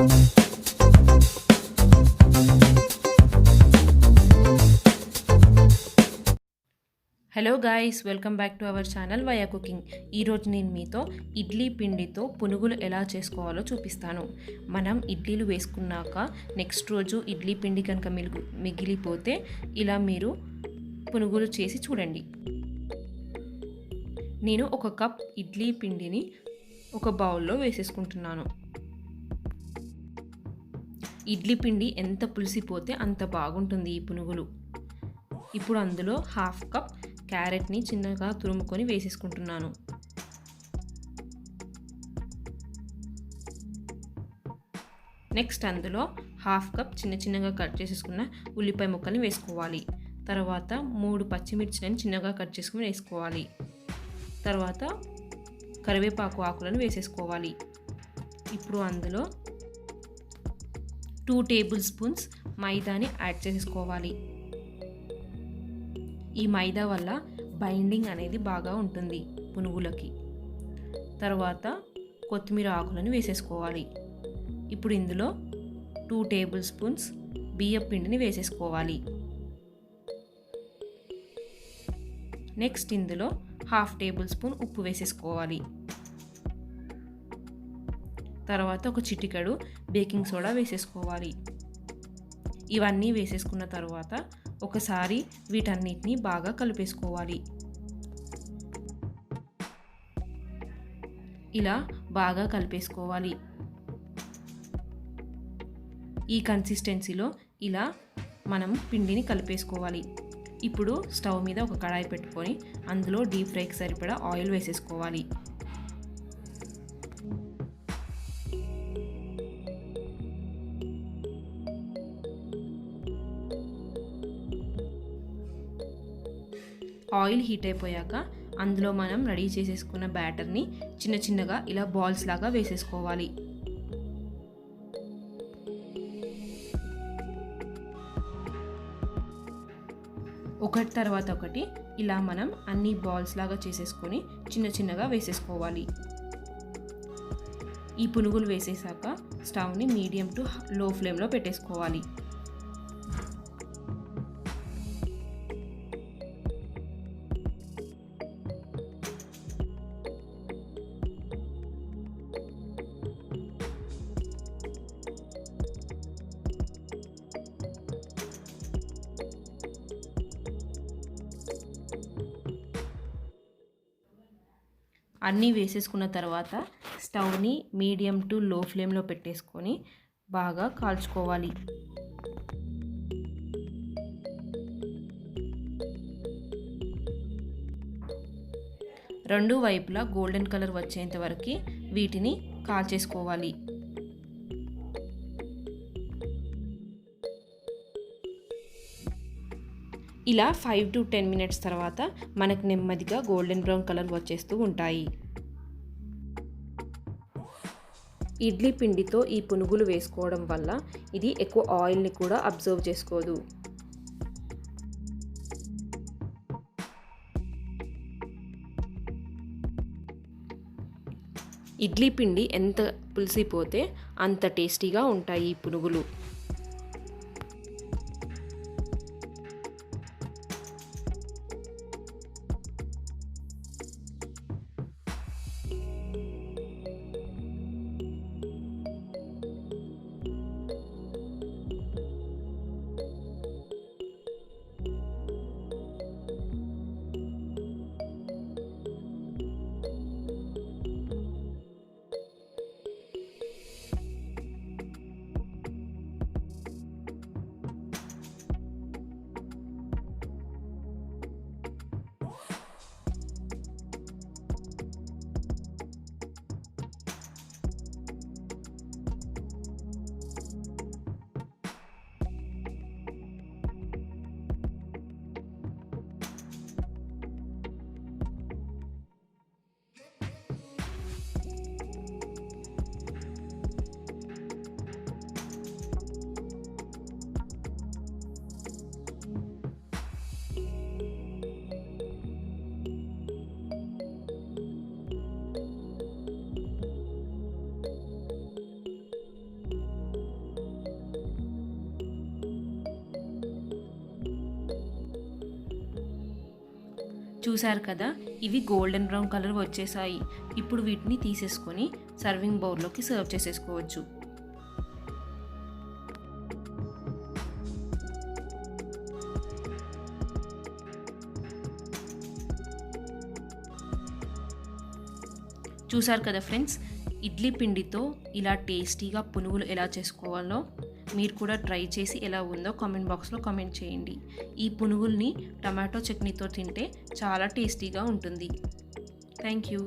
Hello guys, welcome back to our channel ViaCooking. ఈరోజు నేను మీతో ఇడ్లీ పిండితో పునుగులు ఎలా చేసుకోవాలో చూపిస్తాను. మనం ఇడ్లీలు వేసుకున్నాక నెక్స్ట్ రోజు ఇడ్లీ పిండి కనుక మిగిలిపోతే ఇలా మీరు పునుగులు చేసి చూడండి. నేను 1 కప్ ఇడ్లీ పిండిని ఒక బౌల్లో వేసేసుకుంటున్నాను. ఇడ్లీ పిండి ఎంత పులిసిపోతే అంత బాగుంటుంది ఈ పునుగులు. ఇప్పుడు అందులో 1/2 కప్ క్యారెట్ని చిన్నగా తురుముకొని వేసేసుకుంటున్నాను. నెక్స్ట్ అందులో 1/2 కప్ చిన్నగా కట్ చేసేసుకున్న ఉల్లిపాయ ముక్కల్ని వేసుకోవాలి. తర్వాత 3 పచ్చిమిర్చిని చిన్నగా కట్ చేసుకుని వేసుకోవాలి. తర్వాత కరివేపాకు ఆకులను వేసేసుకోవాలి. ఇప్పుడు అందులో 2 టేబుల్ స్పూన్స్ మైదాని యాడ్ చేసేసుకోవాలి. ఈ మైదా వల్ల బైండింగ్ అనేది బాగా ఉంటుంది పునుగులకి. తర్వాత కొత్తిమీర ఆకులను వేసేసుకోవాలి. ఇప్పుడు ఇందులో 2 టేబుల్ స్పూన్స్ బియ్యం పిండిని వేసేసుకోవాలి. నెక్స్ట్ ఇందులో 1/2 టేబుల్ స్పూన్ ఉప్పు వేసేసుకోవాలి. తర్వాత ఒక చిటికెడు బేకింగ్ సోడా వేసేసుకోవాలి. ఇవన్నీ వేసేసుకున్న తర్వాత ఒకసారి వీటన్నిటిని బాగా కలిపేసుకోవాలి. ఇలా బాగా కలిపేసుకోవాలి. ఈ కన్సిస్టెన్సీలో ఇలా మనం పిండిని కలిపేసుకోవాలి. ఇప్పుడు స్టవ్ మీద ఒక కడాయి పెట్టుకొని అందులో డీప్ ఫ్రైకి సరిపడా ఆయిల్ వేసేసుకోవాలి. ఆయిల్ హీట్ అయిపోయాక అందులో మనం రెడీ చేసేసుకున్న బ్యాటర్ని చిన్నగా ఇలా బాల్స్ లాగా వేసేసుకోవాలి. ఒకటి తర్వాత ఒకటి ఇలా మనం అన్ని బాల్స్ లాగా చేసేసుకొని చిన్నగా వేసేసుకోవాలి. ఈ పునుగులు వేసేసాక స్టవ్ని మీడియం టు లో ఫ్లేమ్లో పెట్టేసుకోవాలి. అన్నీ వేసేసుకున్న తర్వాత స్టవ్ని మీడియం టు లో ఫ్లేమ్లో పెట్టేసుకొని బాగా కాల్చుకోవాలి. రెండు వైపులా గోల్డెన్ కలర్ వచ్చేంత వరకు వీటిని కాల్చేసుకోవాలి. ఇలా 5 to 10 మినిట్స్ తర్వాత మనకు నెమ్మదిగా గోల్డెన్ బ్రౌన్ కలర్ వచ్చేస్తూ ఉంటాయి. ఇడ్లీ పిండితో ఈ పునుగులు వేసుకోవడం వల్ల ఇది ఎక్కువ ఆయిల్ని కూడా అబ్జర్వ్ చేసుకోదు. ఇడ్లీ పిండి ఎంత పులిసిపోతే అంత టేస్టీగా ఉంటాయి ఈ పునుగులు. చూసారు కదా, ఇవి గోల్డెన్ బ్రౌన్ కలర్ వచ్చేసాయి. ఇప్పుడు వీటిని తీసేసుకొని సర్వింగ్ బౌల్లోకి సర్వ్ చేసేసుకోవచ్చు. చూసారు కదా ఫ్రెండ్స్, ఇడ్లీ పిండితో ఇలా టేస్టీగా పునుగులు ఎలా చేసుకోవాలో మీరు కూడా ట్రై చేసి ఎలా ఉందో కామెంట్ బాక్స్లో కామెంట్ చేయండి. ఈ పునుగుల్ని టమాటో చట్నీతో తింటే చాలా టేస్టీగా ఉంటుంది. Thank you.